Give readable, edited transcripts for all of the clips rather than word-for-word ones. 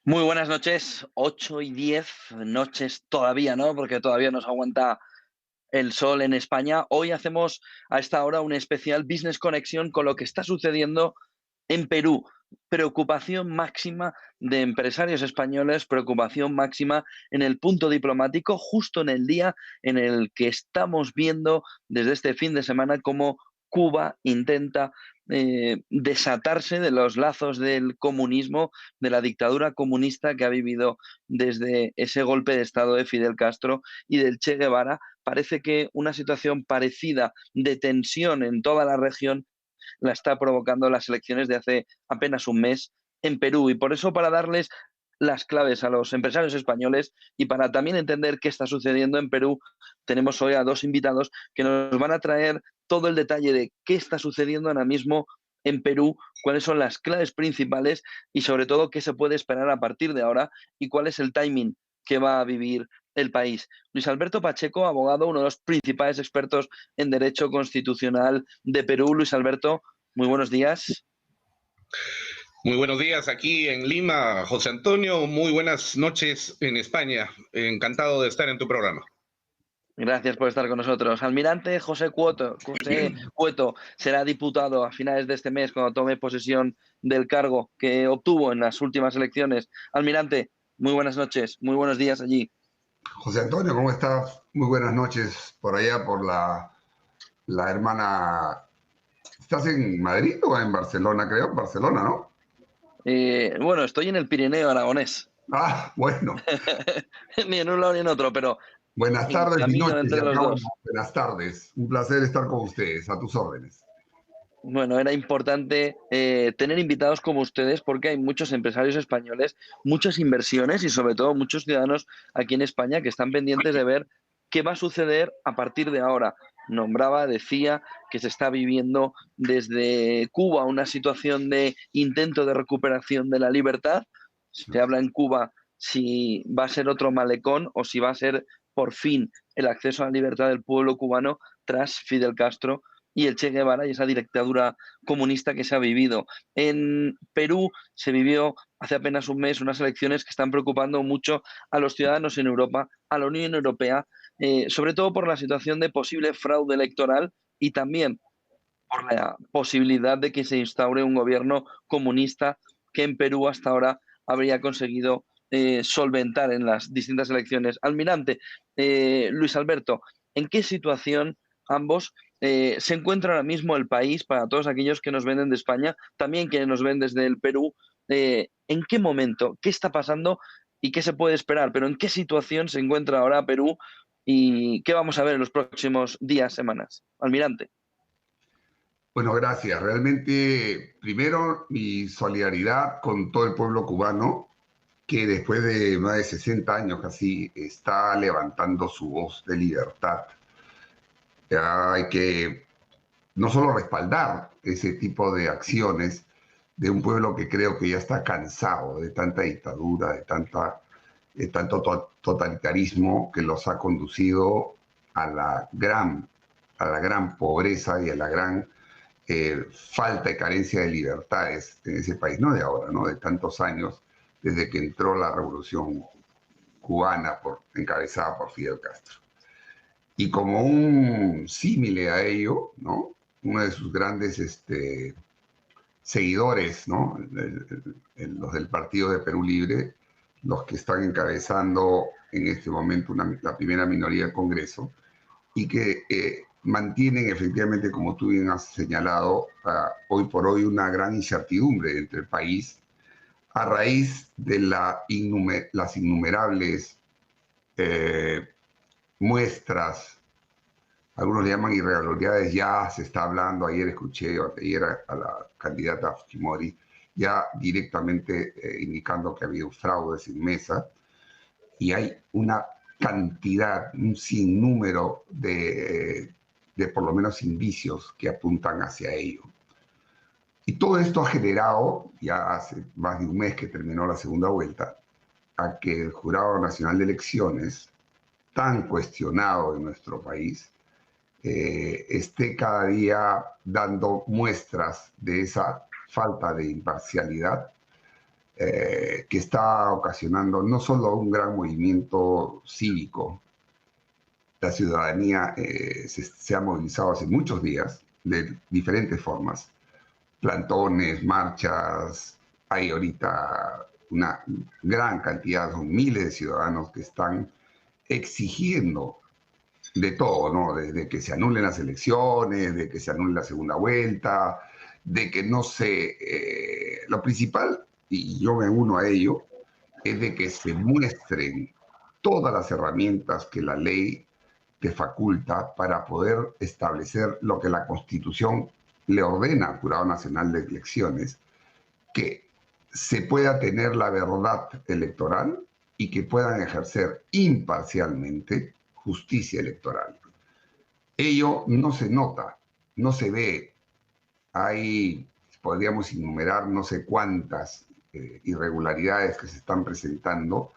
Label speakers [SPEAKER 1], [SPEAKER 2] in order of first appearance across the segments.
[SPEAKER 1] Muy buenas noches, 8:10 noches todavía, ¿no? Porque todavía nos aguanta el sol en España. Hoy hacemos a esta hora un especial Business Connection con lo que está sucediendo en Perú. Preocupación máxima de empresarios españoles, preocupación máxima en el punto diplomático, justo en el día en el que estamos viendo desde este fin de semana cómo Cuba intenta desatarse de los lazos del comunismo, de la dictadura comunista que ha vivido desde ese golpe de Estado de Fidel Castro y del Che Guevara. Parece que una situación parecida de tensión en toda la región la está provocando las elecciones de hace apenas un mes en Perú. Y por eso, para darles las claves a los empresarios españoles y para también entender qué está sucediendo en Perú, tenemos hoy a dos invitados que nos van a traer todo el detalle de qué está sucediendo ahora mismo en Perú, cuáles son las claves principales y sobre todo qué se puede esperar a partir de ahora y cuál es el timing que va a vivir el país. Luis Alberto Pacheco, abogado, uno de los principales expertos en derecho constitucional de Perú. Luis Alberto, muy buenos días.
[SPEAKER 2] Muy buenos días aquí en Lima, José Antonio. Muy buenas noches en España. Encantado de estar en tu programa.
[SPEAKER 1] Gracias por estar con nosotros. Almirante José Cueto será diputado a finales de este mes cuando tome posesión del cargo que obtuvo en las últimas elecciones. Almirante, muy buenas noches, muy buenos días allí.
[SPEAKER 3] José Antonio, ¿cómo estás? Muy buenas noches por allá, por la hermana. ¿Estás en Madrid o en Barcelona, creo? Barcelona, ¿no?
[SPEAKER 1] Bueno, estoy en el Pirineo aragonés.
[SPEAKER 3] Ah, bueno.
[SPEAKER 1] Ni en un lado ni en otro, pero
[SPEAKER 3] Buenas
[SPEAKER 1] en
[SPEAKER 3] tardes y
[SPEAKER 1] camino
[SPEAKER 3] noches, y
[SPEAKER 1] entre los
[SPEAKER 3] acá
[SPEAKER 1] dos.
[SPEAKER 3] buenas tardes. Un placer estar con ustedes, a tus órdenes.
[SPEAKER 1] Bueno, era importante tener invitados como ustedes porque hay muchos empresarios españoles, muchas inversiones y sobre todo muchos ciudadanos aquí en España que están pendientes de ver qué va a suceder a partir de ahora. Decía que se está viviendo desde Cuba una situación de intento de recuperación de la libertad. Se habla en Cuba si va a ser otro malecón o si va a ser por fin el acceso a la libertad del pueblo cubano tras Fidel Castro y el Che Guevara y esa dictadura comunista que se ha vivido. En Perú se vivió hace apenas un mes unas elecciones que están preocupando mucho a los ciudadanos en Europa, a la Unión Europea, sobre todo por la situación de posible fraude electoral y también por la posibilidad de que se instaure un gobierno comunista que en Perú hasta ahora habría conseguido solventar en las distintas elecciones. Almirante, Luis Alberto, ¿en qué situación ambos se encuentra ahora mismo el país para todos aquellos que nos ven de España, también quienes nos ven desde el Perú? ¿En qué momento? ¿Qué está pasando y qué se puede esperar? Pero ¿en qué situación se encuentra ahora Perú y qué vamos a ver en los próximos días, semanas? Almirante.
[SPEAKER 3] Bueno, gracias. Realmente, primero, mi solidaridad con todo el pueblo cubano, que después de más de 60 años casi está levantando su voz de libertad. Hay que no solo respaldar ese tipo de acciones de un pueblo que creo que ya está cansado de tanta dictadura, de tanto totalitarismo que los ha conducido a a la gran pobreza y a la gran falta y carencia de libertades en ese país, no de ahora, ¿no? De tantos años desde que entró la revolución cubana encabezada por Fidel Castro. Y como un símile a ello, ¿no? Uno de sus grandes seguidores, ¿no? Los del Partido de Perú Libre, los que están encabezando en este momento la primera minoría del Congreso, y que mantienen efectivamente, como tú bien has señalado, hoy por hoy una gran incertidumbre entre el país a raíz de las innumerables muestras, algunos le llaman irregularidades, ya se está hablando, ayer escuché ayer a la candidata Fujimori ya directamente indicando que ha habido fraudes en mesa y hay una cantidad, un sinnúmero de por lo menos indicios que apuntan hacia ello. Y todo esto ha generado, ya hace más de un mes que terminó la segunda vuelta, a que el Jurado Nacional de Elecciones, tan cuestionado en nuestro país, esté cada día dando muestras de esa falta de imparcialidad que está ocasionando no solo un gran movimiento cívico. La ciudadanía se ha movilizado hace muchos días de diferentes formas. Plantones, marchas, hay ahorita una gran cantidad, son miles de ciudadanos que están exigiendo de todo, ¿no? De que se anulen las elecciones, de que se anule la segunda vuelta, de que no se... lo principal, y yo me uno a ello, es de que se muestren todas las herramientas que la ley te faculta para poder establecer lo que la Constitución le ordena al Jurado Nacional de Elecciones, que se pueda tener la verdad electoral y que puedan ejercer imparcialmente justicia electoral. Ello no se nota, no se ve. Hay, podríamos enumerar no sé cuántas irregularidades que se están presentando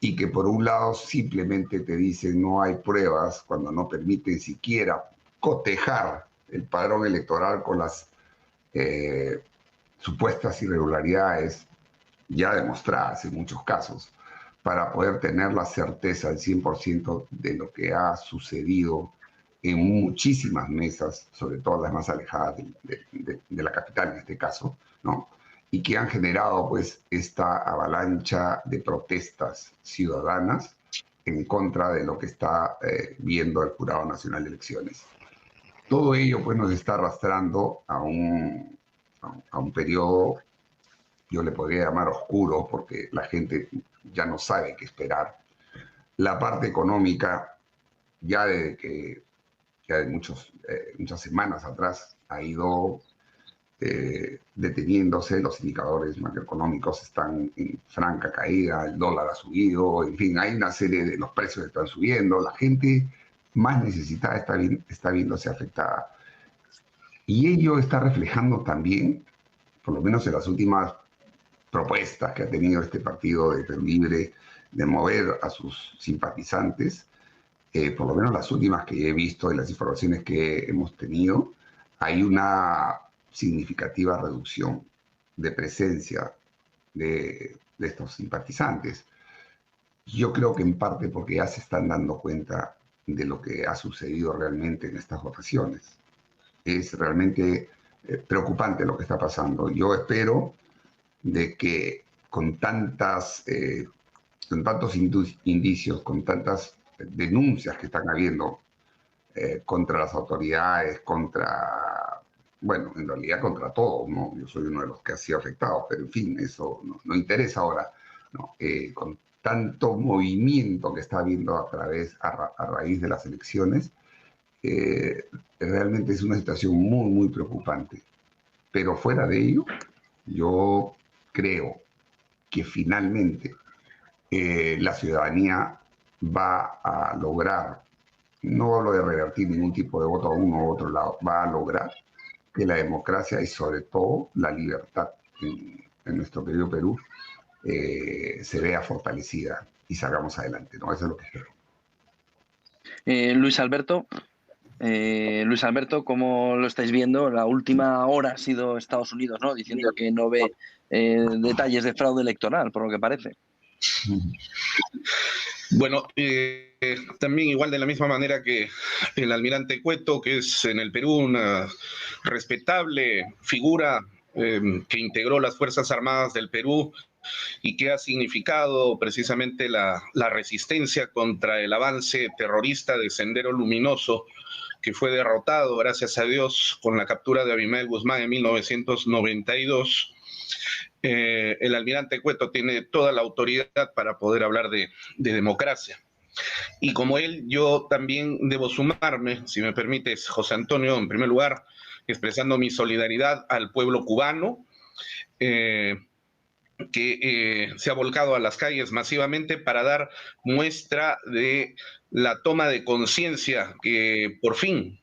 [SPEAKER 3] y que por un lado simplemente te dicen no hay pruebas cuando no permiten siquiera cotejar el padrón electoral con las supuestas irregularidades ya demostradas en muchos casos, para poder tener la certeza al 100% de lo que ha sucedido en muchísimas mesas, sobre todo las más alejadas de la capital en este caso, ¿no? Y que han generado pues esta avalancha de protestas ciudadanas en contra de lo que está viendo el Jurado Nacional de Elecciones. Todo ello pues nos está arrastrando a un periodo, yo le podría llamar oscuro, porque la gente ya no sabe qué esperar. La parte económica, ya desde que ya de muchas semanas atrás, ha ido deteniéndose, los indicadores macroeconómicos están en franca caída, el dólar ha subido, en fin, hay una serie de los precios que están subiendo, la gente más necesitada está viéndose afectada. Y ello está reflejando también, por lo menos en las últimas propuestas que ha tenido este partido de Perú Libre de mover a sus simpatizantes, por lo menos las últimas que he visto y las informaciones que hemos tenido, hay una significativa reducción de presencia de estos simpatizantes. Yo creo que en parte porque ya se están dando cuenta de lo que ha sucedido realmente en estas votaciones. Es realmente preocupante lo que está pasando. Yo espero de que con tantos indicios, con tantas denuncias que están habiendo contra las autoridades, bueno, en realidad contra todos, ¿no? Yo soy uno de los que ha sido afectado, pero en fin, eso no interesa ahora, ¿no? Con tanto movimiento que está habiendo a raíz de las elecciones, realmente es una situación muy, muy preocupante. Pero fuera de ello, yo creo que finalmente la ciudadanía va a lograr, no hablo de revertir ningún tipo de voto a uno u otro lado, va a lograr que la democracia y sobre todo la libertad en nuestro querido Perú se vea fortalecida y salgamos adelante, ¿no? Eso es lo que espero.
[SPEAKER 1] Luis Alberto, ¿cómo lo estáis viendo? La última hora ha sido Estados Unidos, ¿no? Diciendo que no ve detalles de fraude electoral, por lo que parece.
[SPEAKER 2] Bueno, también igual de la misma manera que el almirante Cueto, que es en el Perú una respetable figura que integró las Fuerzas Armadas del Perú y que ha significado precisamente la resistencia contra el avance terrorista de Sendero Luminoso, que fue derrotado, gracias a Dios, con la captura de Abimael Guzmán en 1992. El almirante Cueto tiene toda la autoridad para poder hablar de democracia. Y como él, yo también debo sumarme, si me permites, José Antonio, en primer lugar, expresando mi solidaridad al pueblo cubano, que se ha volcado a las calles masivamente para dar muestra de la toma de conciencia que por fin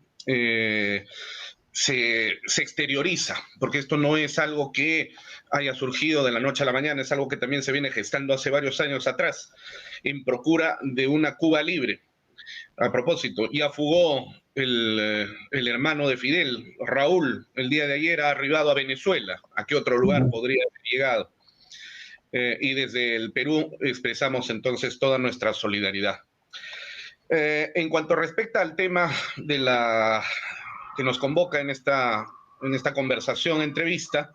[SPEAKER 2] se exterioriza, porque esto no es algo que haya surgido de la noche a la mañana, es algo que también se viene gestando hace varios años atrás, en procura de una Cuba libre. A propósito, ya fugó el hermano de Fidel, Raúl, el día de ayer ha arribado a Venezuela. ¿A qué otro lugar podría haber llegado? y desde el Perú expresamos entonces toda nuestra solidaridad. En cuanto respecta al tema que nos convoca en esta conversación, entrevista,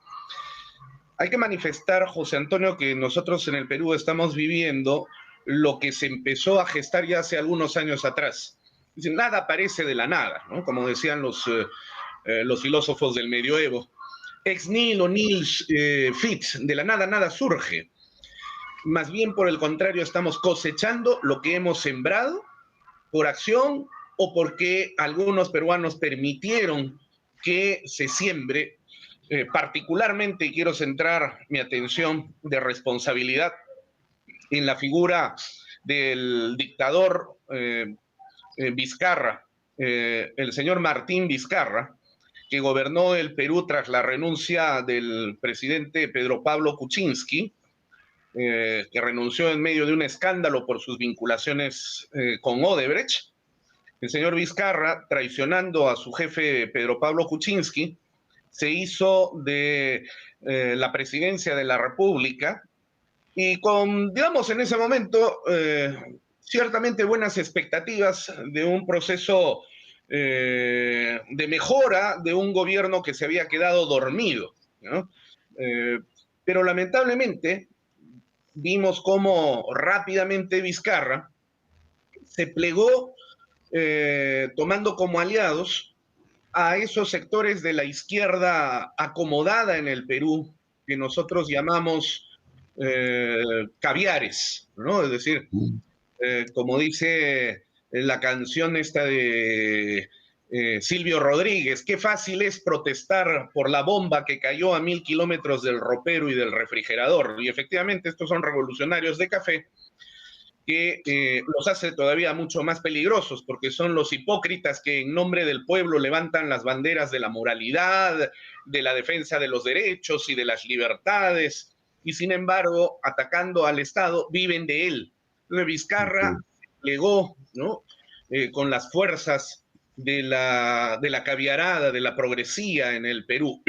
[SPEAKER 2] hay que manifestar, José Antonio, que nosotros en el Perú estamos viviendo lo que se empezó a gestar ya hace algunos años atrás. Nada aparece de la nada, ¿no? Como decían los filósofos del medioevo. Ex nihilo nihil fit, de la nada nada surge. Más bien, por el contrario, estamos cosechando lo que hemos sembrado por acción o porque algunos peruanos permitieron que se siembre. Particularmente quiero centrar mi atención de responsabilidad en la figura del dictador Vizcarra, el señor Martín Vizcarra, que gobernó el Perú tras la renuncia del presidente Pedro Pablo Kuczynski, que renunció en medio de un escándalo por sus vinculaciones con Odebrecht. El señor Vizcarra, traicionando a su jefe Pedro Pablo Kuczynski, se hizo de la presidencia de la República y con, digamos, en ese momento, ciertamente buenas expectativas de un proceso de mejora de un gobierno que se había quedado dormido, ¿no? Pero lamentablemente vimos cómo rápidamente Vizcarra se plegó tomando como aliados a esos sectores de la izquierda acomodada en el Perú, que nosotros llamamos caviares, ¿no? Es decir, como dice la canción esta de Silvio Rodríguez, qué fácil es protestar por la bomba que cayó a 1000 kilómetros del ropero y del refrigerador. Y efectivamente estos son revolucionarios de café, que los hace todavía mucho más peligrosos, porque son los hipócritas que en nombre del pueblo levantan las banderas de la moralidad, de la defensa de los derechos y de las libertades, y sin embargo, atacando al Estado, viven de él. Entonces, Vizcarra plegó, ¿no? Con las fuerzas de la caviarada, de la progresía en el Perú.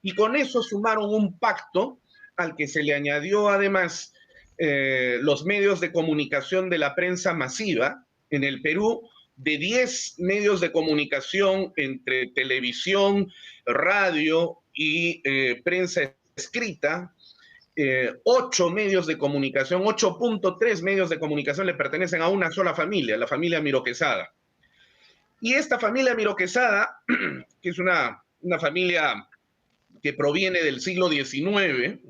[SPEAKER 2] Y con eso sumaron un pacto al que se le añadió además los medios de comunicación de la prensa masiva en el Perú. De 10 medios de comunicación entre televisión, radio y prensa escrita, 8 medios de comunicación, 8.3 medios de comunicación le pertenecen a una sola familia, la familia Miro Quesada. Y esta familia Miro Quesada, que es una familia que proviene del siglo XIX,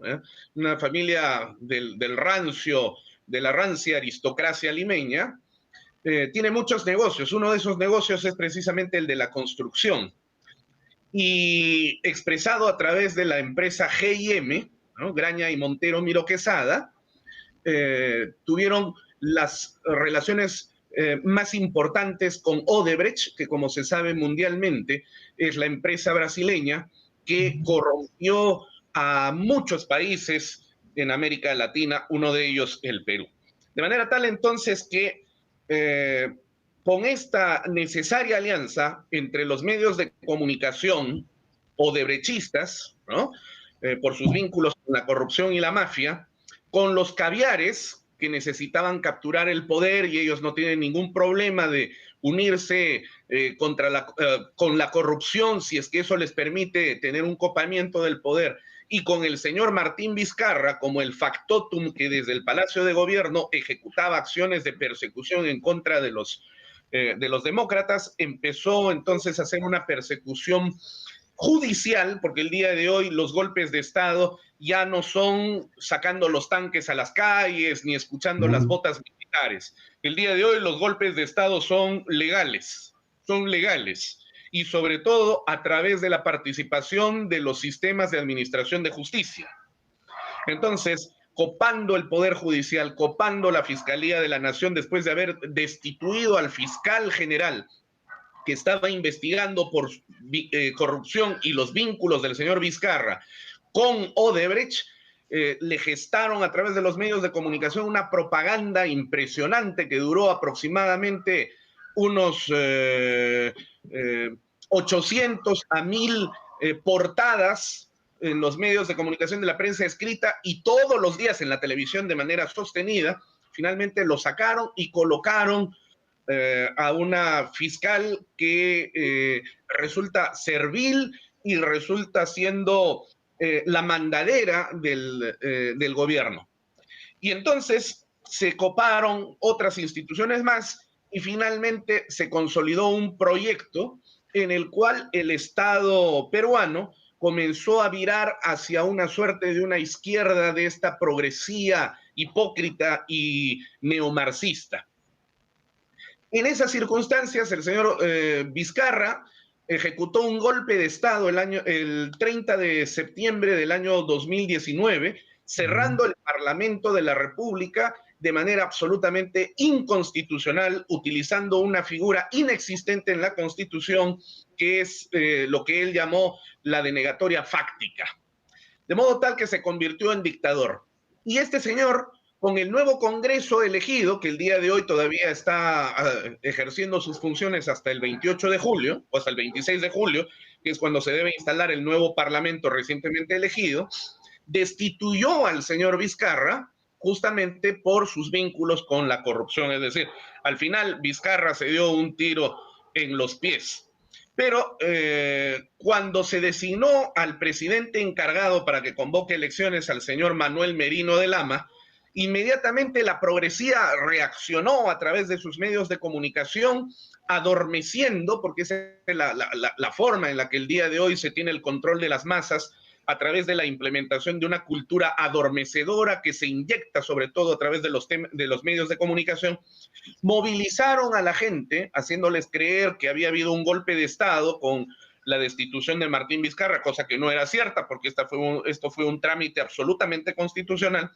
[SPEAKER 2] una familia del rancio, de la rancia aristocracia limeña, tiene muchos negocios. Uno de esos negocios es precisamente el de la construcción. Y expresado a través de la empresa G&M, ¿no? Graña y Montero Miro Quesada, tuvieron las relaciones más importantes con Odebrecht, que como se sabe mundialmente es la empresa brasileña que corrompió a muchos países en América Latina, uno de ellos el Perú. De manera tal entonces que con esta necesaria alianza entre los medios de comunicación odebrechistas, ¿no? Por sus vínculos con la corrupción y la mafia, con los caviares que necesitaban capturar el poder y ellos no tienen ningún problema de unirse con la corrupción si es que eso les permite tener un copamiento del poder, y con el señor Martín Vizcarra como el factotum que desde el Palacio de Gobierno ejecutaba acciones de persecución en contra de los demócratas, empezó entonces a hacer una persecución judicial, porque el día de hoy los golpes de Estado ya no son sacando los tanques a las calles ni escuchando las botas militares. El día de hoy los golpes de Estado son legales, y sobre todo a través de la participación de los sistemas de administración de justicia. Entonces, copando el Poder Judicial, copando la Fiscalía de la Nación después de haber destituido al fiscal general que estaba investigando por corrupción y los vínculos del señor Vizcarra con Odebrecht, le gestaron a través de los medios de comunicación una propaganda impresionante que duró aproximadamente unos 800 a 1000 portadas en los medios de comunicación de la prensa escrita y todos los días en la televisión de manera sostenida, finalmente lo sacaron y colocaron a una fiscal que resulta servil y resulta siendo la mandadera del gobierno. Y entonces se coparon otras instituciones más y finalmente se consolidó un proyecto en el cual el Estado peruano comenzó a virar hacia una suerte de una izquierda de esta progresía hipócrita y neomarxista. En esas circunstancias, el señor Vizcarra ejecutó un golpe de Estado el 30 de septiembre del año 2019, cerrando el Parlamento de la República de manera absolutamente inconstitucional, utilizando una figura inexistente en la Constitución, que es lo que él llamó la denegatoria fáctica. De modo tal que se convirtió en dictador. Y este señor, con el nuevo Congreso elegido, que el día de hoy todavía está ejerciendo sus funciones hasta el 28 de julio, o hasta el 26 de julio, que es cuando se debe instalar el nuevo Parlamento recientemente elegido, destituyó al señor Vizcarra justamente por sus vínculos con la corrupción. Es decir, al final Vizcarra se dio un tiro en los pies. Pero cuando se designó al presidente encargado para que convoque elecciones, al señor Manuel Merino de Lama, inmediatamente la progresía reaccionó a través de sus medios de comunicación, adormeciendo, porque esa es la forma en la que el día de hoy se tiene el control de las masas, a través de la implementación de una cultura adormecedora que se inyecta sobre todo a través de los medios de comunicación, movilizaron a la gente, haciéndoles creer que había habido un golpe de Estado con la destitución de Martín Vizcarra, cosa que no era cierta, porque esto fue un trámite absolutamente constitucional.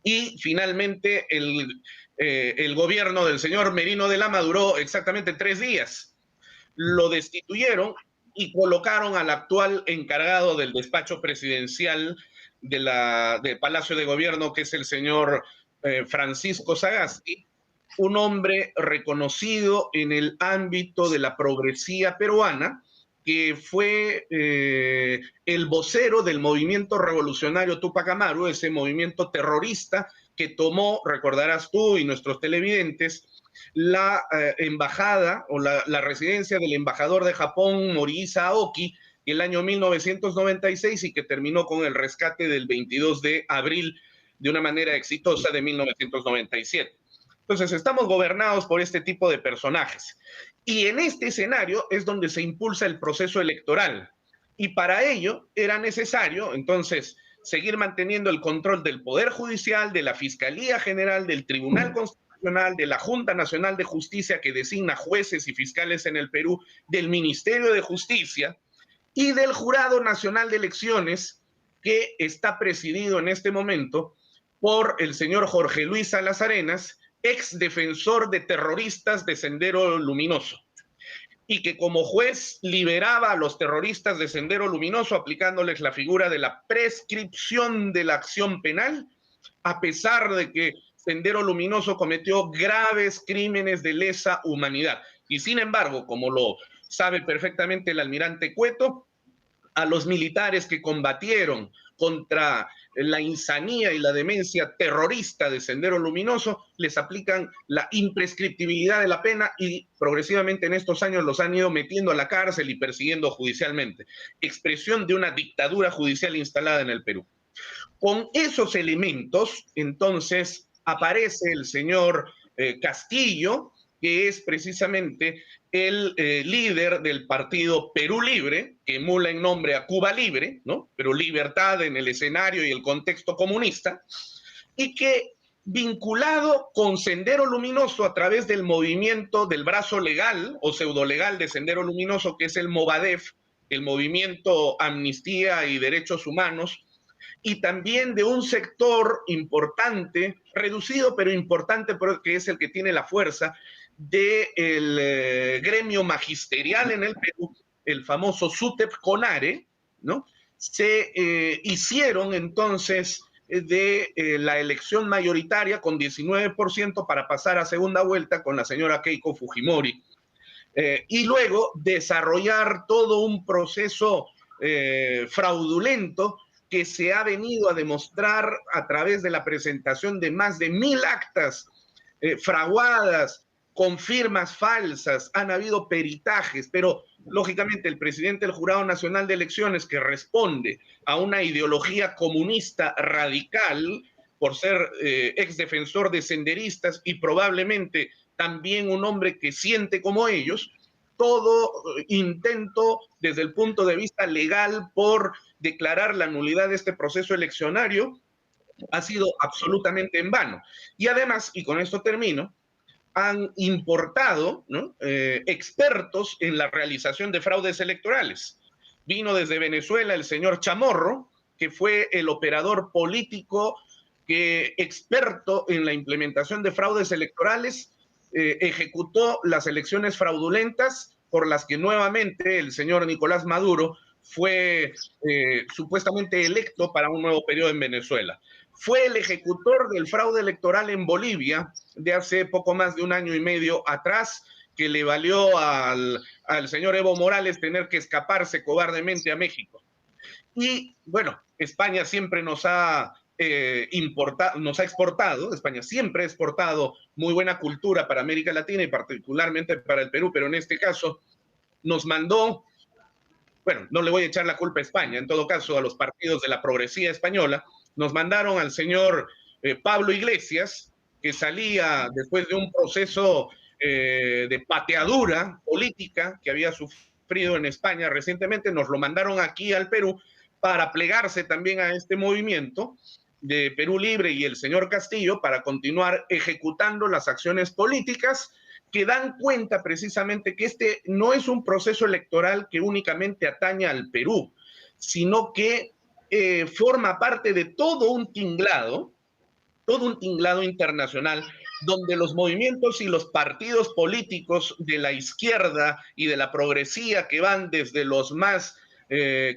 [SPEAKER 2] Y finalmente el gobierno del señor Merino de Lama duró exactamente 3 días. Lo destituyeron y colocaron al actual encargado del despacho presidencial del Palacio de Gobierno, que es el señor Francisco Sagasti, un hombre reconocido en el ámbito de la progresía peruana, que fue el vocero del movimiento revolucionario Tupac Amaru, ese movimiento terrorista que tomó, recordarás tú y nuestros televidentes, la embajada o la residencia del embajador de Japón, Morihisa Aoki, en el año 1996 y que terminó con el rescate del 22 de abril de una manera exitosa de 1997. Entonces, estamos gobernados por este tipo de personajes. Y en este escenario es donde se impulsa el proceso electoral. Y para ello era necesario, entonces, seguir manteniendo el control del Poder Judicial, de la Fiscalía General, del Tribunal Constitucional, de la Junta Nacional de Justicia que designa jueces y fiscales en el Perú, del Ministerio de Justicia y del Jurado Nacional de Elecciones, que está presidido en este momento por el señor Jorge Luis Salas Arenas, ex defensor de terroristas de Sendero Luminoso, y que como juez liberaba a los terroristas de Sendero Luminoso aplicándoles la figura de la prescripción de la acción penal, a pesar de que Sendero Luminoso cometió graves crímenes de lesa humanidad. Y sin embargo, como lo sabe perfectamente el almirante Cueto, a los militares que combatieron contra la insanía y la demencia terrorista de Sendero Luminoso, les aplican la imprescriptibilidad de la pena y progresivamente en estos años los han ido metiendo a la cárcel y persiguiendo judicialmente. Expresión de una dictadura judicial instalada en el Perú. Con esos elementos, entonces, aparece el señor Castillo, que es precisamente el líder del partido Perú Libre, que emula en nombre a Cuba Libre, ¿no? Pero libertad en el escenario y el contexto comunista, y que vinculado con Sendero Luminoso a través del movimiento del brazo legal o pseudolegal de Sendero Luminoso, que es el Movadef, el Movimiento Amnistía y Derechos Humanos, y también de un sector importante, reducido pero importante, porque es el que tiene la fuerza, del gremio magisterial en el Perú, el famoso SUTEP CONARE, ¿no? Se hicieron entonces de la elección mayoritaria con 19% para pasar a segunda vuelta con la señora Keiko Fujimori, y luego desarrollar todo un proceso fraudulento que se ha venido a demostrar a través de la presentación de más de 1000 actas fraguadas, con firmas falsas, han habido peritajes, pero lógicamente el presidente del Jurado Nacional de Elecciones, que responde a una ideología comunista radical, por ser ex defensor de senderistas y probablemente también un hombre que siente como ellos, todo intento desde el punto de vista legal por declarar la nulidad de este proceso eleccionario ha sido absolutamente en vano. Y además, y con esto termino, han importado, ¿no?, expertos en la realización de fraudes electorales. Vino desde Venezuela el señor Chamorro, que fue el operador político experto en la implementación de fraudes electorales, ejecutó las elecciones fraudulentas por las que nuevamente el señor Nicolás Maduro fue supuestamente electo para un nuevo periodo en Venezuela. Fue el ejecutor del fraude electoral en Bolivia de hace poco más de un año y medio atrás, que le valió al señor Evo Morales tener que escaparse cobardemente a México. Y bueno, España siempre nos ha exportado, España siempre ha exportado muy buena cultura para América Latina y particularmente para el Perú, pero en este caso nos mandó, bueno, no le voy a echar la culpa a España, en todo caso a los partidos de la progresía española, nos mandaron al señor Pablo Iglesias, que salía después de un proceso de pateadura política que había sufrido en España recientemente, nos lo mandaron aquí al Perú para plegarse también a este movimiento de Perú Libre y el señor Castillo para continuar ejecutando las acciones políticas que dan cuenta precisamente que este no es un proceso electoral que únicamente atañe al Perú, sino que forma parte de todo un tinglado internacional, donde los movimientos y los partidos políticos de la izquierda y de la progresía, que van desde los más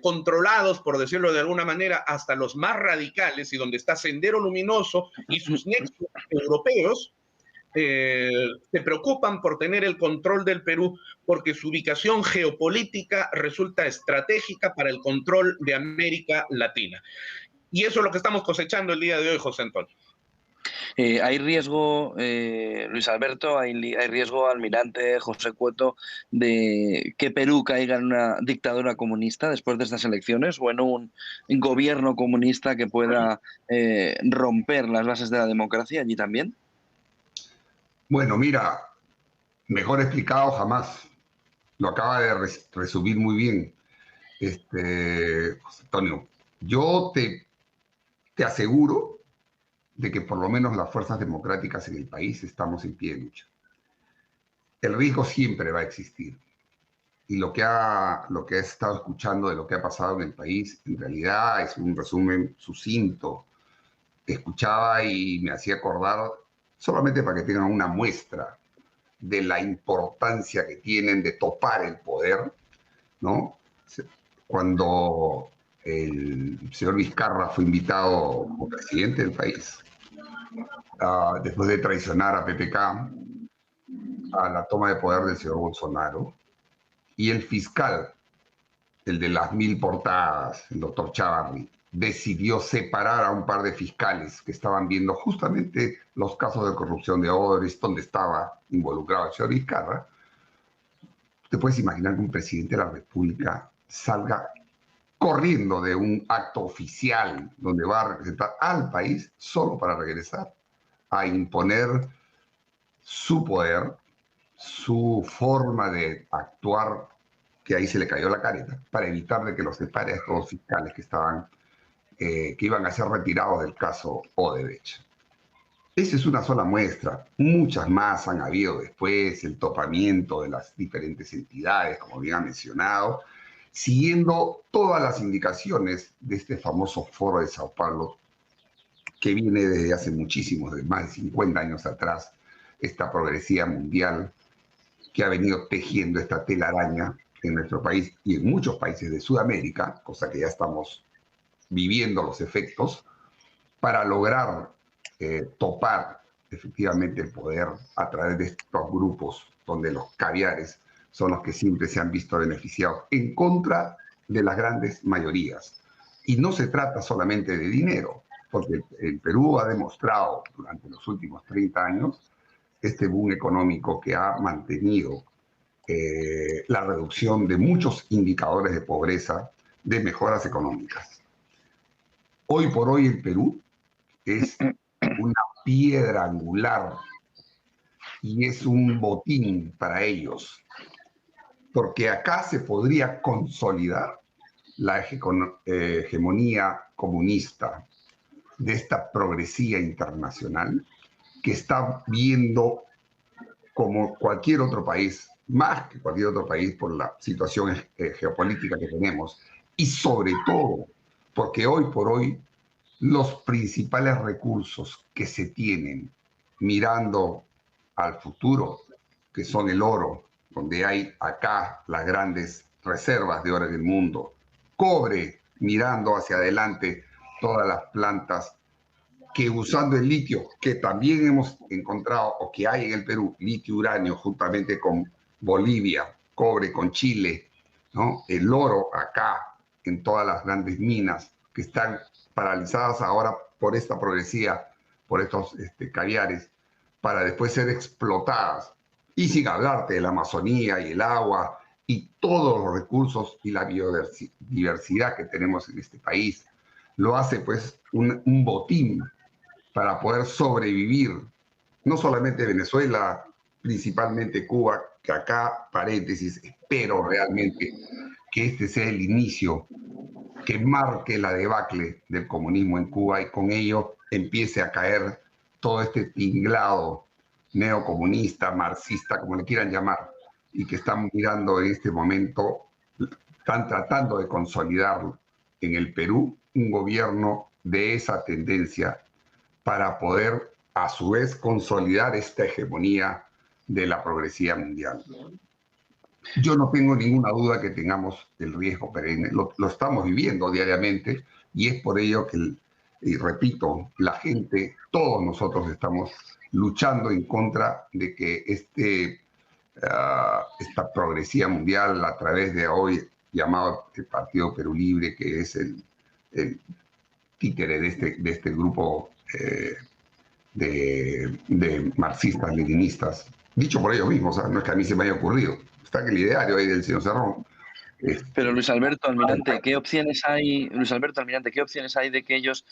[SPEAKER 2] controlados, por decirlo de alguna manera, hasta los más radicales, y donde está Sendero Luminoso y sus nexos europeos, se preocupan por tener el control del Perú porque su ubicación geopolítica resulta estratégica para el control de América Latina. Y eso es lo que estamos cosechando el día de hoy, José Antonio.
[SPEAKER 1] ¿Hay riesgo, Luis Alberto, hay riesgo, almirante José Cueto, de que Perú caiga en una dictadura comunista después de estas elecciones o en un gobierno comunista que pueda romper las bases de la democracia allí también?
[SPEAKER 3] Bueno, mira, mejor explicado jamás. Lo acaba de resumir muy bien, José Antonio. Yo te aseguro de que por lo menos las fuerzas democráticas en el país estamos en pie de lucha. El riesgo siempre va a existir. Y lo que has estado escuchando de lo que ha pasado en el país, en realidad es un resumen sucinto. Te escuchaba y me hacía acordar, solamente para que tengan una muestra de la importancia que tienen de topar el poder, ¿no? Cuando el señor Vizcarra fue invitado como presidente del país, después de traicionar a PPK, a la toma de poder del señor Bolsonaro, y el fiscal, el de las 1000 portadas, el doctor Chávarri, decidió separar a un par de fiscales que estaban viendo justamente los casos de corrupción de Odebrecht, donde estaba involucrado el señor Vizcarra. ¿Te puedes imaginar que un presidente de la República salga corriendo de un acto oficial donde va a representar al país solo para regresar a imponer su poder, su forma de actuar, que ahí se le cayó la careta, para evitar de que los separe a estos fiscales que iban a ser retirados del caso Odebrecht? Esa es una sola muestra. Muchas más han habido después, el topamiento de las diferentes entidades, como bien ha mencionado, siguiendo todas las indicaciones de este famoso foro de Sao Paulo, que viene desde hace muchísimos, de más de 50 años atrás, esta progresía mundial que ha venido tejiendo esta telaraña en nuestro país y en muchos países de Sudamérica, cosa que ya estamos viviendo los efectos, para lograr topar efectivamente el poder a través de estos grupos donde los caviares son los que siempre se han visto beneficiados en contra de las grandes mayorías. Y no se trata solamente de dinero, porque el Perú ha demostrado durante los últimos 30 años este boom económico que ha mantenido la reducción de muchos indicadores de pobreza, de mejoras económicas. Hoy por hoy el Perú es una piedra angular y es un botín para ellos, porque acá se podría consolidar la hegemonía comunista de esta progresía internacional que está viendo como cualquier otro país, más que cualquier otro país por la situación geopolítica que tenemos, y sobre todo porque hoy por hoy los principales recursos que se tienen mirando al futuro, que son el oro, donde hay acá las grandes reservas de oro en el mundo, cobre, mirando hacia adelante todas las plantas que usando el litio, que también hemos encontrado o que hay en el Perú, litio, uranio, juntamente con Bolivia, cobre con Chile, ¿no? El oro acá, en todas las grandes minas que están paralizadas ahora por esta progresía, por estos caviares, para después ser explotadas. Y sin hablarte de la Amazonía y el agua y todos los recursos y la biodiversidad que tenemos en este país, lo hace pues un botín para poder sobrevivir, no solamente Venezuela, principalmente Cuba, que acá, paréntesis, espero realmente que este sea el inicio que marque la debacle del comunismo en Cuba y con ello empiece a caer todo este tinglado neocomunista, marxista, como le quieran llamar, y que están mirando en este momento, están tratando de consolidar en el Perú un gobierno de esa tendencia para poder a su vez consolidar esta hegemonía de la progresía mundial. Yo no tengo ninguna duda que tengamos el riesgo perenne, lo estamos viviendo diariamente y es por ello que, y repito, la gente, todos nosotros estamos luchando en contra de que esta progresía mundial a través de hoy llamado el Partido Perú Libre, que es el títere de este grupo de marxistas, leninistas, dicho por ellos mismos, o sea, no es que a mí se me haya ocurrido, está en el ideario ahí del señor Cerrón.
[SPEAKER 1] Pero Luis Alberto Almirante, ¿qué opciones hay, Luis Alberto Almirante, qué opciones hay de que ellos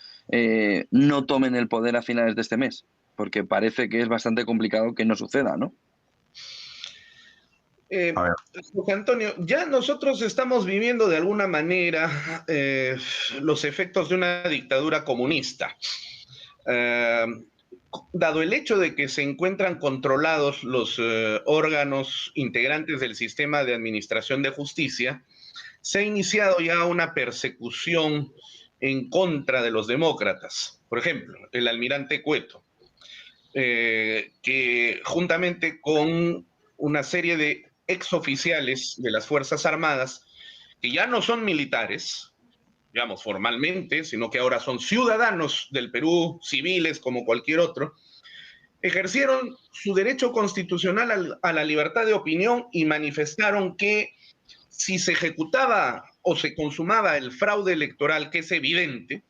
[SPEAKER 1] no tomen el poder a finales de este mes? Porque parece que es bastante complicado que no suceda, ¿no?
[SPEAKER 2] José Antonio, ya nosotros estamos viviendo de alguna manera los efectos de una dictadura comunista. Dado el hecho de que se encuentran controlados los órganos integrantes del sistema de administración de justicia, se ha iniciado ya una persecución en contra de los demócratas. Por ejemplo, el almirante Cueto, que juntamente con una serie de exoficiales de las Fuerzas Armadas, que ya no son militares, digamos, formalmente, sino que ahora son ciudadanos del Perú, civiles como cualquier otro, ejercieron su derecho constitucional a la libertad de opinión y manifestaron que si se ejecutaba o se consumaba el fraude electoral, que es evidente,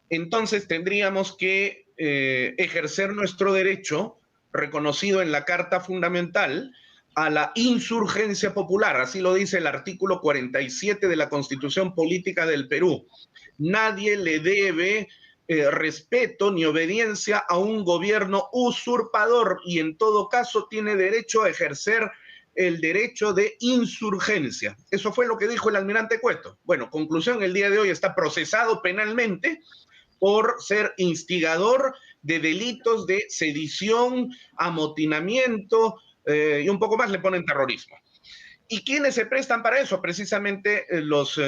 [SPEAKER 2] entonces tendríamos que ejercer nuestro derecho reconocido en la Carta Fundamental a la insurgencia popular, así lo dice el artículo 47 de la Constitución Política del Perú. Nadie le debe respeto ni obediencia a un gobierno usurpador y en todo caso tiene derecho a ejercer el derecho de insurgencia. Eso fue lo que dijo el almirante Cueto. Bueno, conclusión, el día de hoy está procesado penalmente por ser instigador de delitos de sedición, amotinamiento, y un poco más le ponen terrorismo. ¿Y quiénes se prestan para eso? Precisamente los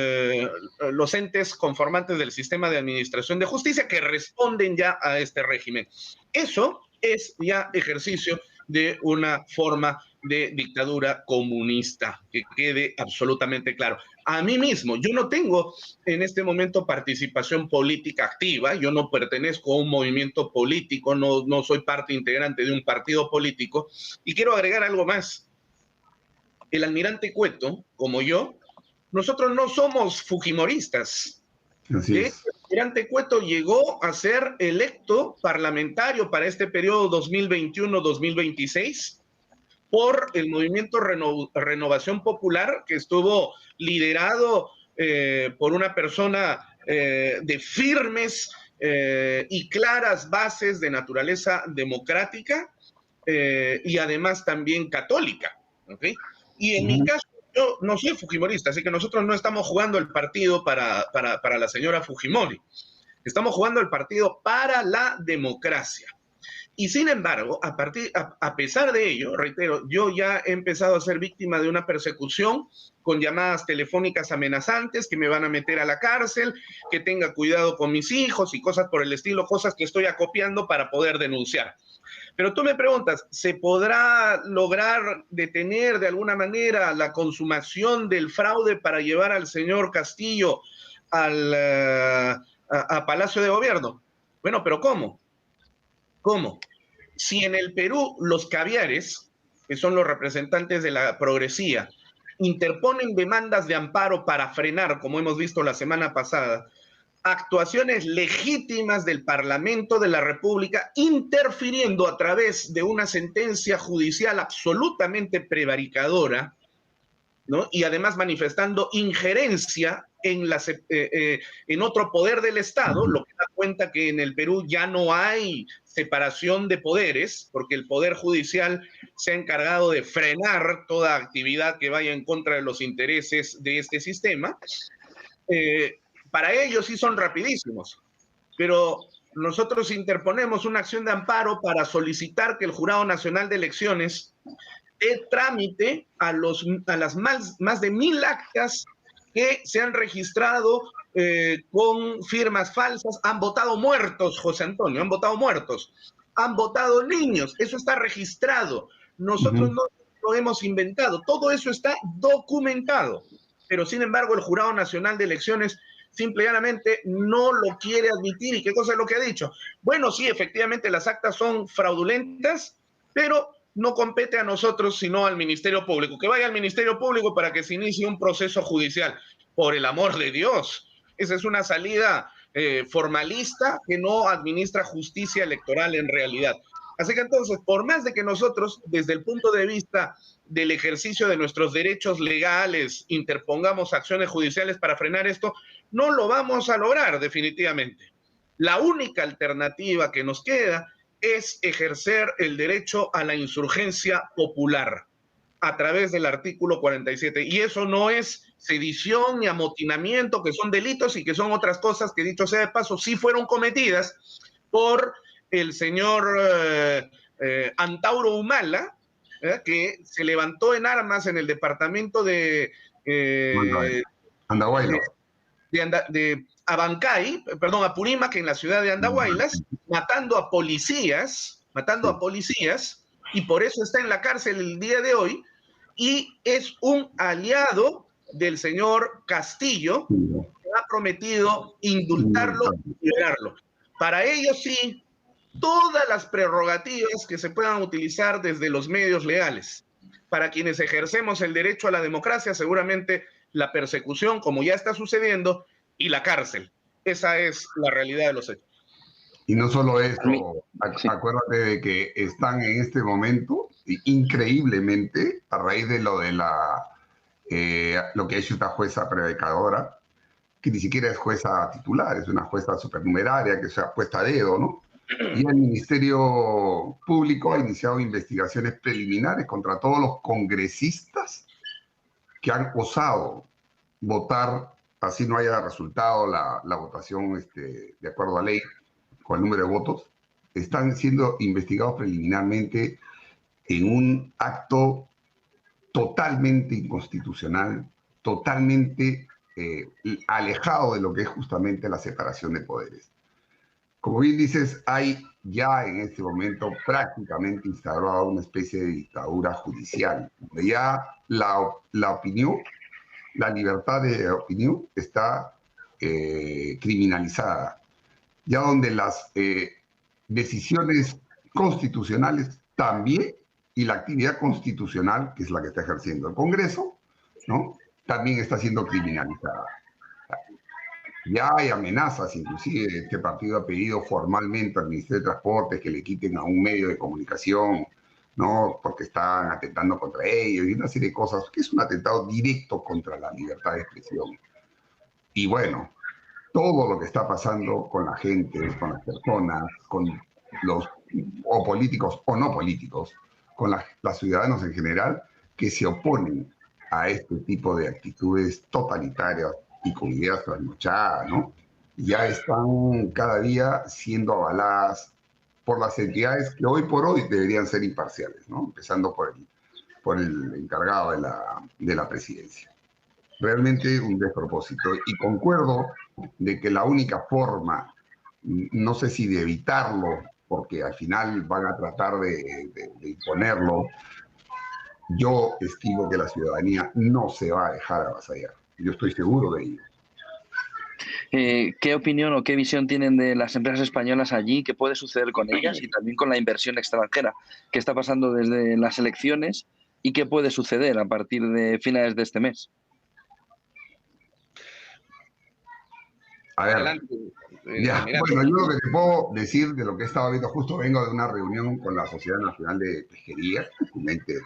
[SPEAKER 2] entes conformantes del sistema de administración de justicia que responden ya a este régimen. Eso es ya ejercicio de una forma de dictadura comunista, que quede absolutamente claro. A mí mismo, yo no tengo en este momento participación política activa, yo no pertenezco a un movimiento político, no soy parte integrante de un partido político, y quiero agregar algo más. El almirante Cueto, como yo, nosotros no somos fujimoristas.
[SPEAKER 3] Así es.
[SPEAKER 2] El almirante Cueto llegó a ser electo parlamentario para este periodo 2021-2026 por el movimiento Renovación Popular, que estuvo liderado por una persona de firmes y claras bases de naturaleza democrática y además también católica. ¿Okay? Y en mi caso, yo no soy fujimorista, así que nosotros no estamos jugando el partido para la señora Fujimori. Estamos jugando el partido para la democracia. Y sin embargo, a pesar de ello, reitero, yo ya he empezado a ser víctima de una persecución con llamadas telefónicas amenazantes que me van a meter a la cárcel, que tenga cuidado con mis hijos y cosas por el estilo, cosas que estoy acopiando para poder denunciar. Pero tú me preguntas, ¿se podrá lograr detener de alguna manera la consumación del fraude para llevar al señor Castillo a Palacio de Gobierno? Bueno, pero ¿cómo? ¿Cómo? Si en el Perú los caviares, que son los representantes de la progresía, interponen demandas de amparo para frenar, como hemos visto la semana pasada, actuaciones legítimas del Parlamento de la República, interfiriendo a través de una sentencia judicial absolutamente prevaricadora, ¿no? Y además manifestando injerencia en otro poder del Estado, lo que da cuenta que en el Perú ya no hay separación de poderes, porque el Poder Judicial se ha encargado de frenar toda actividad que vaya en contra de los intereses de este sistema. Para ellos sí son rapidísimos, pero nosotros interponemos una acción de amparo para solicitar que el Jurado Nacional de Elecciones dé trámite a las más de 1000 actas que se han registrado con firmas falsas. Han votado muertos, José Antonio, han votado muertos, han votado niños, eso está registrado. Nosotros no lo hemos inventado, todo eso está documentado, pero sin embargo el Jurado Nacional de Elecciones simple y llanamente no lo quiere admitir. ¿Y qué cosa es lo que ha dicho? Bueno, sí, efectivamente las actas son fraudulentas, pero no compete a nosotros, sino al Ministerio Público. Que vaya al Ministerio Público para que se inicie un proceso judicial. Por el amor de Dios. Esa es una salida formalista que no administra justicia electoral en realidad. Así que entonces, por más de que nosotros, desde el punto de vista del ejercicio de nuestros derechos legales, interpongamos acciones judiciales para frenar esto, no lo vamos a lograr definitivamente. La única alternativa que nos queda es ejercer el derecho a la insurgencia popular a través del artículo 47. Y eso no es sedición ni amotinamiento, que son delitos y que son otras cosas que, dicho sea de paso, sí fueron cometidas por el señor Antauro Humala, que se levantó en armas en el departamento de
[SPEAKER 3] Andahuaylas.
[SPEAKER 2] De Abancay, perdón, Apurímac, en la ciudad de Andahuaylas, matando a policías, y por eso está en la cárcel el día de hoy, y es un aliado del señor Castillo, que ha prometido indultarlo y liberarlo. Para ellos sí, todas las prerrogativas que se puedan utilizar desde los medios legales. Para quienes ejercemos el derecho a la democracia, seguramente la persecución, como ya está sucediendo, y la cárcel. Esa es la realidad de los hechos.
[SPEAKER 3] Y no solo eso, acuérdate de que están en este momento, increíblemente, a raíz de lo que ha hecho esta jueza prevaricadora, que ni siquiera es jueza titular, es una jueza supernumeraria que se ha puesto a dedo, ¿no? Y el Ministerio Público ha iniciado investigaciones preliminares contra todos los congresistas que han osado votar, así no haya resultado la votación de acuerdo a ley, con el número de votos. Están siendo investigados preliminarmente en un acto totalmente inconstitucional, totalmente alejado de lo que es justamente la separación de poderes. Como bien dices, hay ya en este momento prácticamente instaurada una especie de dictadura judicial, donde ya la opinión, la libertad de opinión está criminalizada, ya donde las decisiones constitucionales también, y la actividad constitucional, que es la que está ejerciendo el Congreso, ¿no?, también está siendo criminalizada. Ya hay amenazas, inclusive este partido ha pedido formalmente al Ministerio de Transportes que le quiten a un medio de comunicación, ¿no? Porque están atentando contra ellos y una serie de cosas, que es un atentado directo contra la libertad de expresión. Y bueno, todo lo que está pasando con la gente, con las personas, con los o políticos o no políticos, con los ciudadanos en general, que se oponen a este tipo de actitudes totalitarias y con ideas trasnochadas, ¿no? Ya están cada día siendo avaladas por las entidades que hoy por hoy deberían ser imparciales, ¿no? Empezando por el encargado de la presidencia. Realmente un despropósito. Y concuerdo de que la única forma, no sé si de evitarlo, porque al final van a tratar de imponerlo, yo estimo que la ciudadanía no se va a dejar avasallar. Yo estoy seguro de ello.
[SPEAKER 1] ¿Qué opinión o qué visión tienen de las empresas españolas allí? ¿Qué puede suceder con ellas y también con la inversión extranjera? ¿Qué está pasando desde las elecciones y qué puede suceder a partir de finales de este mes?
[SPEAKER 3] A ver,
[SPEAKER 2] Adelante,
[SPEAKER 3] ya,
[SPEAKER 2] almirante.
[SPEAKER 3] bueno, yo lo que te puedo decir de lo que he estado viendo, justo vengo de una reunión con la Sociedad Nacional de Pesquería, un ente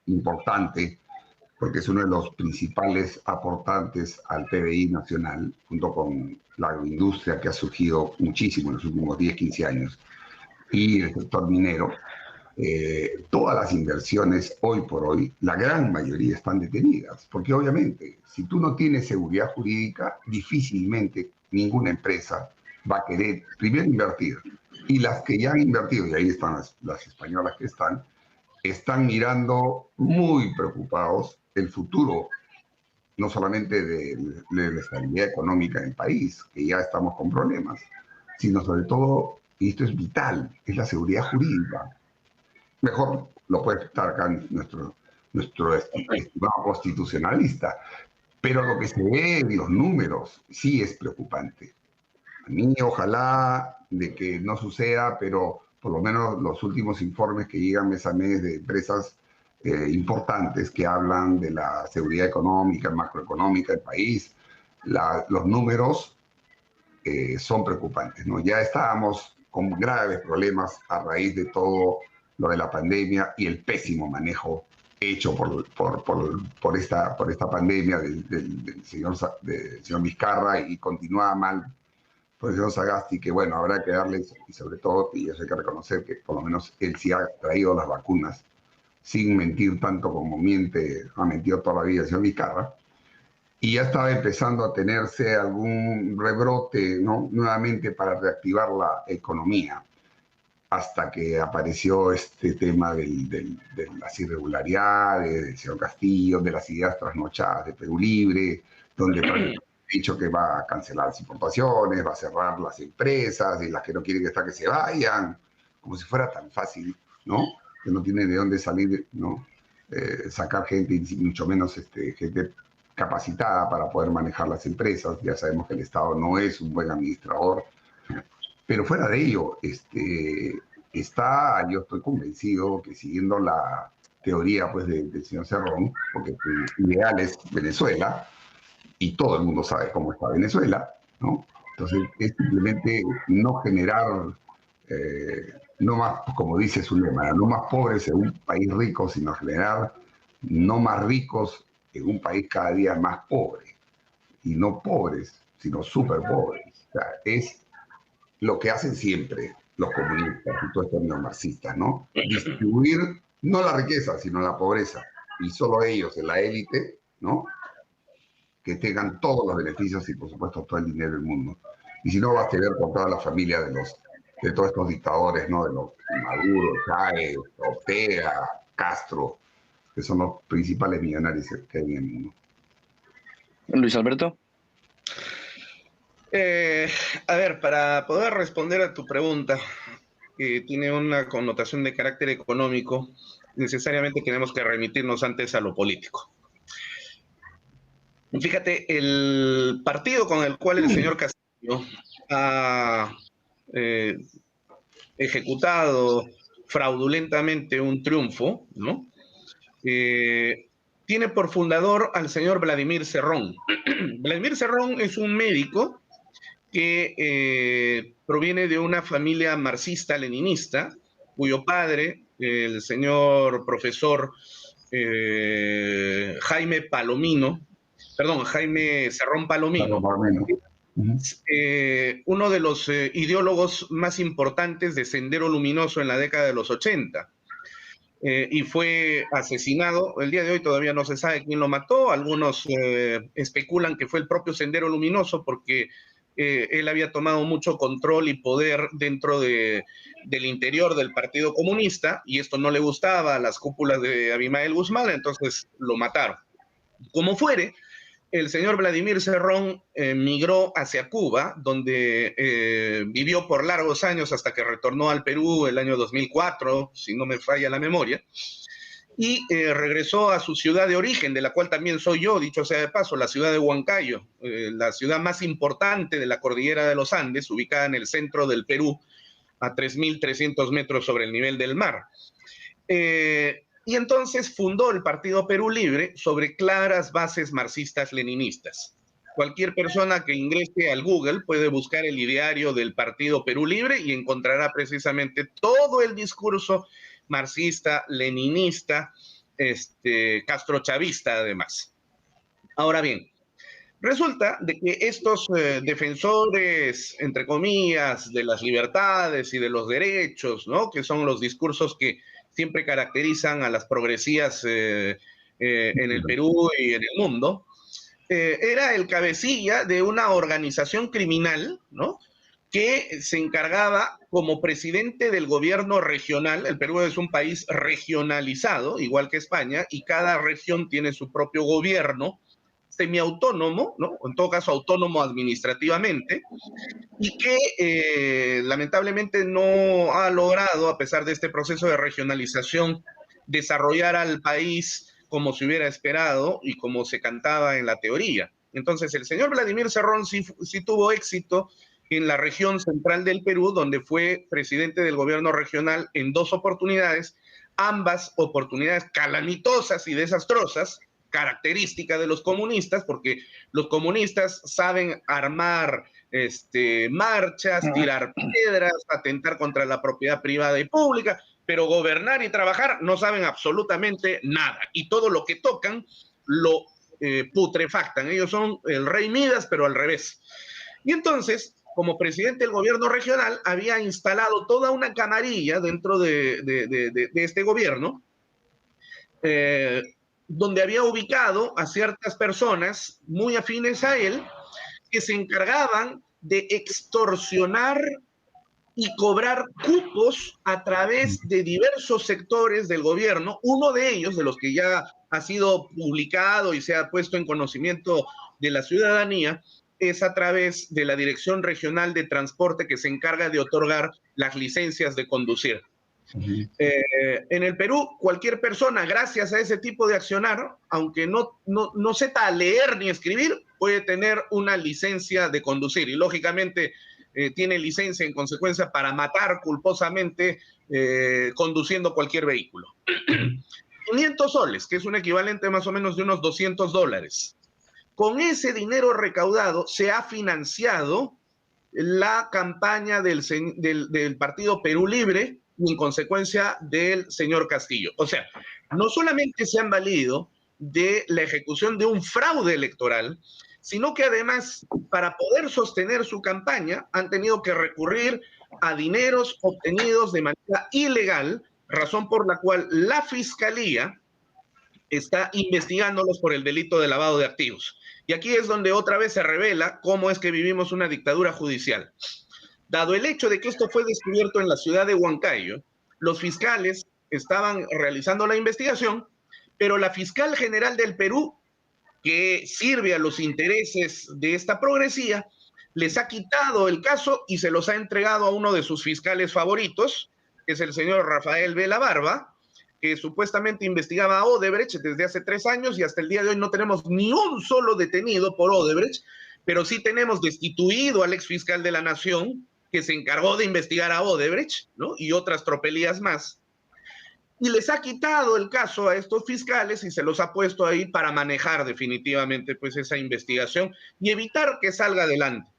[SPEAKER 3] importante, porque es uno de los principales aportantes al PBI nacional, junto con la agroindustria que ha surgido muchísimo en los últimos 10, 15 años, y el sector minero. Todas las inversiones hoy por hoy, la gran mayoría están detenidas, porque obviamente si tú no tienes seguridad jurídica, difícilmente ninguna empresa va a querer primero invertir. Y las que ya han invertido, y ahí están las españolas que están mirando muy preocupados el futuro, no solamente de la estabilidad económica del país, que ya estamos con problemas, sino sobre todo, y esto es vital, es la seguridad jurídica. Mejor lo puede estar acá nuestro estimado constitucionalista, pero lo que se ve en los números sí es preocupante. A mí ojalá de que no suceda, pero por lo menos los últimos informes que llegan mes a mes de empresas importantes que hablan de la seguridad económica, macroeconómica del país, los números son preocupantes, ¿no? Ya estábamos con graves problemas a raíz de todo lo de la pandemia y el pésimo manejo hecho por esta pandemia del señor Vizcarra, y continúa mal por el señor Sagasti, que bueno, habrá que darles, y sobre todo, y eso hay que reconocer que por lo menos él sí ha traído las vacunas, sin mentir tanto como ha mentido toda la vida el señor Vizcarra, y ya estaba empezando a tenerse algún rebrote, ¿no? Nuevamente para reactivar la economía, hasta que apareció este tema de las irregularidades del señor Castillo, de las ideas trasnochadas de Perú Libre, donde ha dicho que va a cancelar las importaciones, va a cerrar las empresas, y las que no quieren que se vayan, como si fuera tan fácil, ¿no? Que no tiene de dónde salir, ¿no? Sacar gente, y mucho menos gente capacitada para poder manejar las empresas. Ya sabemos que el Estado no es un buen administrador, pero fuera de ello, yo estoy convencido que siguiendo la teoría pues, del señor Cerrón, porque su ideal es Venezuela, y todo el mundo sabe cómo está Venezuela, ¿no? Entonces, es simplemente no generar, no más, como dice su lema, no más pobres en un país rico, sino generar no más ricos en un país cada día más pobre. Y no pobres, sino súper pobres. O sea, es lo que hacen siempre los comunistas y todos estos neomarxistas, ¿no? Distribuir no la riqueza, sino la pobreza. Y solo ellos, en la élite, ¿no? Que tengan todos los beneficios y, por supuesto, todo el dinero del mundo. Y si no, vas a ver con toda la familia de todos estos dictadores, ¿no? De los Maduro, Chávez, Ortega, Castro, que son los principales millonarios que hay en el mundo.
[SPEAKER 1] Luis Alberto.
[SPEAKER 2] A ver, para poder responder a tu pregunta, que tiene una connotación de carácter económico, necesariamente tenemos que remitirnos antes a lo político. Fíjate, el partido con el cual el señor Castillo ha ejecutado fraudulentamente un triunfo, ¿no? tiene por fundador al señor Vladimir Cerrón. Vladimir Cerrón es un médico que proviene de una familia marxista-leninista, cuyo padre, el señor profesor Jaime Cerrón Palomino, uno de los ideólogos más importantes de Sendero Luminoso en la década de los 80. Y fue asesinado. El día de hoy todavía no se sabe quién lo mató. Algunos especulan que fue el propio Sendero Luminoso porque él había tomado mucho control y poder dentro del interior del Partido Comunista y esto no le gustaba a las cúpulas de Abimael Guzmán, entonces lo mataron. Como fuere, el señor Vladimir Cerrón migró hacia Cuba, donde vivió por largos años hasta que retornó al Perú el año 2004, si no me falla la memoria, y regresó a su ciudad de origen, de la cual también soy yo, dicho sea de paso, la ciudad de Huancayo, la ciudad más importante de la cordillera de los Andes, ubicada en el centro del Perú, a 3.300 metros sobre el nivel del mar. Y entonces fundó el Partido Perú Libre sobre claras bases marxistas-leninistas. Cualquier persona que ingrese al Google puede buscar el ideario del Partido Perú Libre y encontrará precisamente todo el discurso marxista, leninista, castrochavista además. Ahora bien, resulta de que estos defensores, entre comillas, de las libertades y de los derechos, ¿no?, que son los discursos que siempre caracterizan a las progresías en el Perú y en el mundo, era el cabecilla de una organización criminal, ¿no?, que se encargaba como presidente del gobierno regional. El Perú es un país regionalizado, igual que España, y cada región tiene su propio gobierno semiautónomo, ¿no?, en todo caso autónomo administrativamente, y que lamentablemente no ha logrado, a pesar de este proceso de regionalización, desarrollar al país como se hubiera esperado y como se cantaba en la teoría. Entonces, el señor Vladimir Cerrón sí tuvo éxito en la región central del Perú, donde fue presidente del gobierno regional en 2 oportunidades, ambas oportunidades calamitosas y desastrosas, característica de los comunistas, porque los comunistas saben armar marchas, tirar piedras, atentar contra la propiedad privada y pública, pero gobernar y trabajar no saben absolutamente nada, y todo lo que tocan lo putrefactan. Ellos son el rey Midas, pero al revés. Y entonces, como presidente del gobierno regional, había instalado toda una camarilla dentro de este gobierno, donde había ubicado a ciertas personas muy afines a él, que se encargaban de extorsionar y cobrar cupos a través de diversos sectores del gobierno. Uno de ellos, de los que ya ha sido publicado y se ha puesto en conocimiento de la ciudadanía, es a través de la Dirección Regional de Transporte, que se encarga de otorgar las licencias de conducir. En el Perú, cualquier persona, gracias a ese tipo de accionar, aunque no sepa leer ni escribir, puede tener una licencia de conducir, y lógicamente tiene licencia en consecuencia para matar culposamente conduciendo cualquier vehículo. 500 soles, que es un equivalente más o menos de unos $200. Con ese dinero recaudado se ha financiado la campaña del Partido Perú Libre y en consecuencia del señor Castillo. O sea, no solamente se han valido de la ejecución de un fraude electoral, sino que además, para poder sostener su campaña, han tenido que recurrir a dineros obtenidos de manera ilegal, razón por la cual la Fiscalía está investigándolos por el delito de lavado de activos. Y aquí es donde otra vez se revela cómo es que vivimos una dictadura judicial. Dado el hecho de que esto fue descubierto en la ciudad de Huancayo, los fiscales estaban realizando la investigación, pero la fiscal general del Perú, que sirve a los intereses de esta progresía, les ha quitado el caso y se los ha entregado a uno de sus fiscales favoritos, que es el señor Rafael Vela Barba, que supuestamente investigaba a Odebrecht desde hace 3 años y hasta el día de hoy no tenemos ni un solo detenido por Odebrecht, pero sí tenemos destituido al exfiscal de la Nación, que se encargó de investigar a Odebrecht, ¿no?, y otras tropelías más. y les ha quitado el caso a estos fiscales y se los ha puesto ahí para manejar definitivamente pues esa investigación y evitar que salga adelante.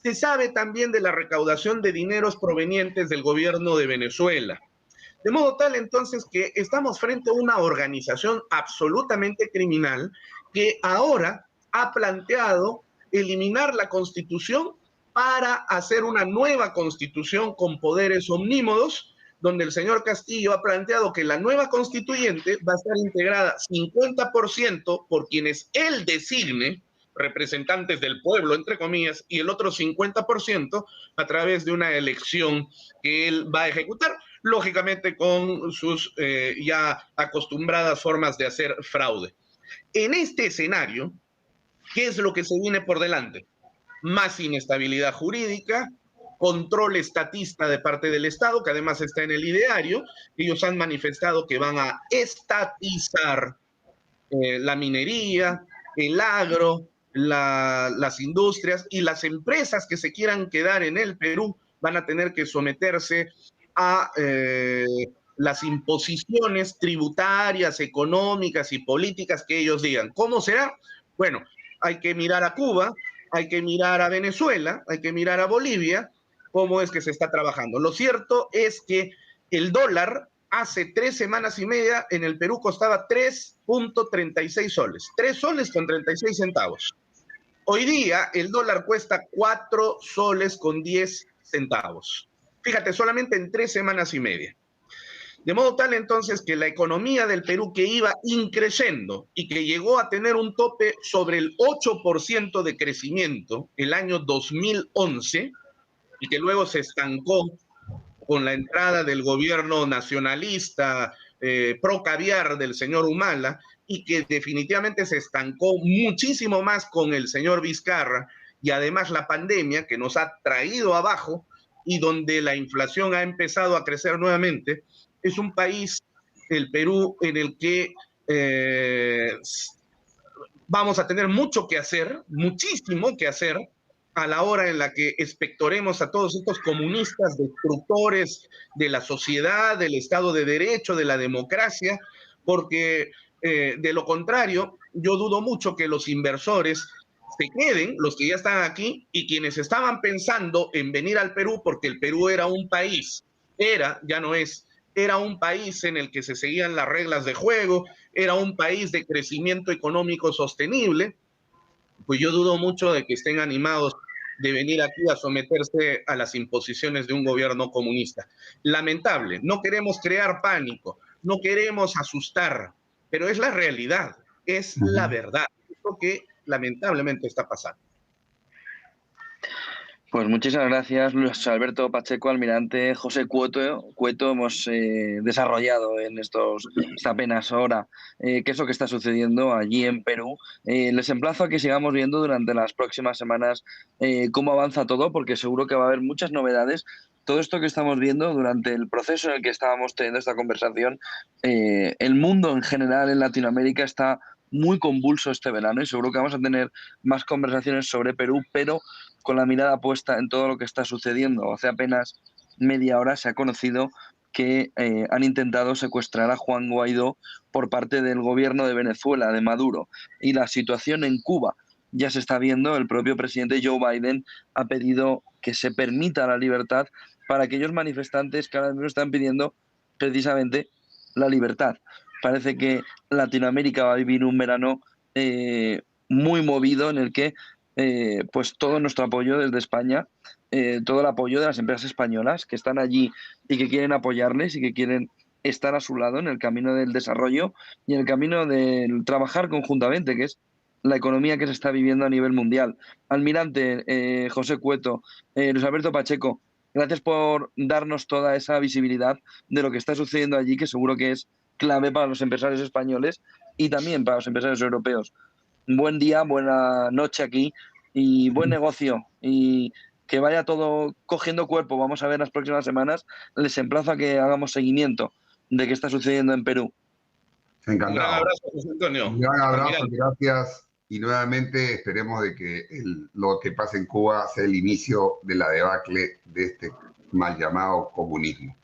[SPEAKER 2] Se sabe también de la recaudación de dineros provenientes del gobierno de Venezuela. De modo tal entonces que estamos frente a una organización absolutamente criminal que ahora ha planteado eliminar la Constitución para hacer una nueva Constitución con poderes omnímodos, donde el señor Castillo ha planteado que la nueva constituyente va a estar integrada 50% por quienes él designe, representantes del pueblo, entre comillas, y el otro 50% a través de una elección que él va a ejecutar, lógicamente con sus ya acostumbradas formas de hacer fraude. En este escenario, ¿qué es lo que se viene por delante? Más inestabilidad jurídica, control estatista de parte del Estado, que además está en el ideario. Ellos han manifestado que van a estatizar la minería, el agro, las industrias y las empresas que se quieran quedar en el Perú van a tener que someterse a las imposiciones tributarias, económicas y políticas que ellos digan. ¿Cómo será? Bueno, hay que mirar a Cuba, hay que mirar a Venezuela, hay que mirar a Bolivia, cómo es que se está trabajando. Lo cierto es que el dólar hace 3 semanas y media en el Perú costaba 3.36 soles, 3 soles con 36 centavos. Hoy día el dólar cuesta 4 soles con 10 centavos. Fíjate, solamente en 3 semanas y media. De modo tal entonces que la economía del Perú, que iba increciendo y que llegó a tener un tope sobre el 8% de crecimiento el año 2011 y que luego se estancó con la entrada del gobierno nacionalista pro caviar del señor Humala y que definitivamente se estancó muchísimo más con el señor Vizcarra y además la pandemia que nos ha traído abajo y donde la inflación ha empezado a crecer nuevamente. Es un país, el Perú, en el que vamos a tener mucho que hacer, muchísimo que hacer, a la hora en la que expectoremos a todos estos comunistas destructores de la sociedad, del Estado de Derecho, de la democracia, porque de lo contrario, yo dudo mucho que los inversores se queden, los que ya están aquí, y quienes estaban pensando en venir al Perú, porque el Perú era un país, ya no es, era un país en el que se seguían las reglas de juego, era un país de crecimiento económico sostenible, pues yo dudo mucho de que estén animados de venir aquí a someterse a las imposiciones de un gobierno comunista. Lamentable, no queremos crear pánico, no queremos asustar, pero es la realidad, es la verdad, es lo que lamentablemente está pasando.
[SPEAKER 1] Pues muchísimas gracias, Luis Alberto Pacheco, almirante. José Cueto hemos desarrollado en esta apenas hora qué es lo que está sucediendo allí en Perú. Les emplazo a que sigamos viendo durante las próximas semanas cómo avanza todo, porque seguro que va a haber muchas novedades. Todo esto que estamos viendo durante el proceso en el que estábamos teniendo esta conversación, el mundo en general en Latinoamérica está muy convulso este verano y seguro que vamos a tener más conversaciones sobre Perú, pero con la mirada puesta en todo lo que está sucediendo. Hace apenas media hora se ha conocido que han intentado secuestrar a Juan Guaidó por parte del gobierno de Venezuela, de Maduro. Y la situación en Cuba ya se está viendo. El propio presidente Joe Biden ha pedido que se permita la libertad para aquellos manifestantes que ahora mismo están pidiendo precisamente la libertad. Parece que Latinoamérica va a vivir un verano muy movido en el que pues todo nuestro apoyo desde España, todo el apoyo de las empresas españolas que están allí y que quieren apoyarles y que quieren estar a su lado en el camino del desarrollo y en el camino del trabajar conjuntamente, que es la economía que se está viviendo a nivel mundial. Almirante José Cueto, Luis Alberto Pacheco, gracias por darnos toda esa visibilidad de lo que está sucediendo allí, que seguro que es clave para los empresarios españoles y también para los empresarios europeos. Buen día, buena noche aquí y buen negocio y que vaya todo cogiendo cuerpo. Vamos a ver las próximas semanas. Les emplazo a que hagamos seguimiento de qué está sucediendo en Perú.
[SPEAKER 3] Encantado.
[SPEAKER 2] Un gran abrazo, José Antonio.
[SPEAKER 3] Un gran abrazo, gracias. Y nuevamente esperemos de que lo que pase en Cuba sea el inicio de la debacle de este mal llamado comunismo.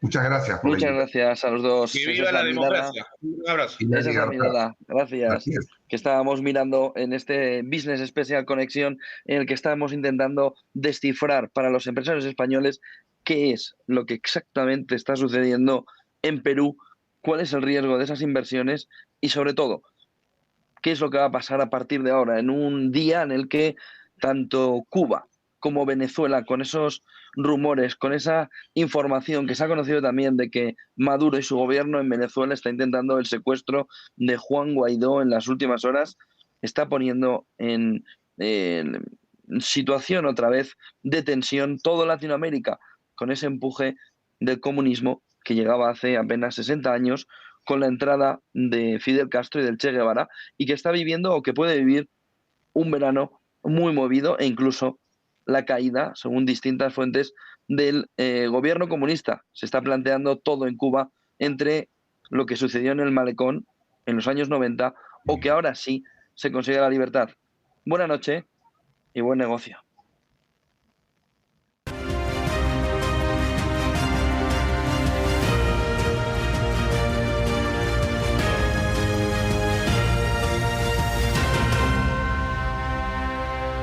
[SPEAKER 3] Muchas gracias por la
[SPEAKER 1] Muchas
[SPEAKER 3] invitación.
[SPEAKER 1] gracias a los dos.
[SPEAKER 2] ¡Que
[SPEAKER 1] Esa
[SPEAKER 2] viva
[SPEAKER 1] es
[SPEAKER 2] la
[SPEAKER 1] la mirada.
[SPEAKER 2] democracia! Un abrazo.
[SPEAKER 3] Y la
[SPEAKER 1] Esa es la
[SPEAKER 3] libertad.
[SPEAKER 1] mirada. Gracias.
[SPEAKER 3] Así es.
[SPEAKER 1] Que estábamos mirando en este Business Special Connection, en el que estábamos intentando descifrar para los empresarios españoles qué es lo que exactamente está sucediendo en Perú, cuál es el riesgo de esas inversiones y, sobre todo, qué es lo que va a pasar a partir de ahora, en un día en el que tanto Cuba como Venezuela, con esos rumores, con esa información que se ha conocido también de que Maduro y su gobierno en Venezuela está intentando el secuestro de Juan Guaidó en las últimas horas, está poniendo en situación otra vez de tensión todo Latinoamérica, con ese empuje del comunismo que llegaba hace apenas 60 años con la entrada de Fidel Castro y del Che Guevara, y que está viviendo o que puede vivir un verano muy movido e incluso la caída, según distintas fuentes, del gobierno comunista. Se está planteando todo en Cuba entre lo que sucedió en el Malecón en los años 90 o que ahora sí se consigue la libertad. Buena noche y buen negocio.